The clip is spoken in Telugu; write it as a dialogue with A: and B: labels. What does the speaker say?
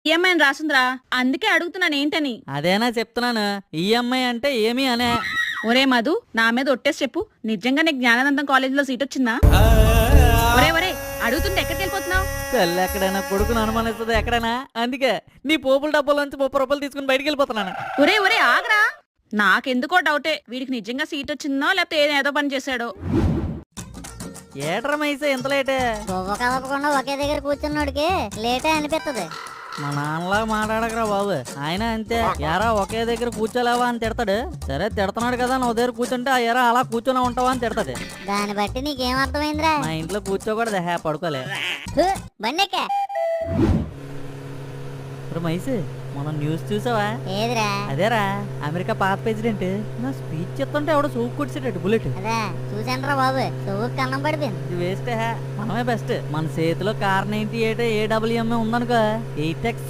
A: ఈఎంఐ అని రాసిందిరా, అందుకే అడుగుతున్నాను ఏంటని.
B: అదేనా చెప్తున్నాను, ఈఎంఐ అంటే ఏమి అనే.
A: ఒరే మధు, నా మీద ఒట్టేసి చెప్పు, నిజంగా నీకు జ్ఞానానందం కాలేజీలో సీట్ వచ్చిందా? ఒరే ఒరే, అడుగుతుంటే ఎక్కడికి వెళ్ళిపోతున్నావు?
B: తల్లి ఎక్కడైనా కొడుకును అనుమానిస్తుంది ఎక్కడైనా, అందుకే నీ పోపుల డబ్బాలోంచి 30 రూపాయలు తీసుకుని బయటికి వెళ్ళిపోతున్నాను.
A: ఒరే ఒరే ఆగరా, నాకెందుకో డౌటే, వీడికి నిజంగా సీట్ వచ్చిందో లేకపోతే ఏదో పని చేశాడో.
B: ఏట్రా మైసే ఇంత లేటే?
C: పువ్వు కదపకుండా ఒకే దగ్గర కూర్చున్నోడికి లేటే అనిపిస్తుంది.
B: మా నాన్నలా మాట్లాడకరా బాబు, ఆయన అంతే. ఎరా ఒకే దగ్గర కూర్చోలేవా అని తిడతాడు. సరే తిడతాడు కదా, నువ్వు దగ్గర కూర్చుంటే ఆ ఎరా అలా కూర్చొని ఉంటావా అని తిడతాడు.
C: దాన్ని బట్టి నీకేం అర్థమైందిరా?
B: మా ఇంట్లో కూర్చోకూడదు, పడుకోలే.
C: బండెక్కా
B: ఇప్పుడు మైసే, మనం న్యూస్ చూసావా?
C: ఏదిరా?
B: అదేరా, అమెరికా పాత ప్రెసిడెంట్ నా స్పీచ్ చెప్తుంటే ఎవడో సోకు కుడిచేటట్టు బుల్లెట్.
C: అదే చూసానరా బాబు, చదువు కన్నం పడిపోయింది.
B: ఇది వేస్ట్. మనమే బెస్ట్. మన చేతిలో కార్ 98 AWM ఉందనుకో, 8x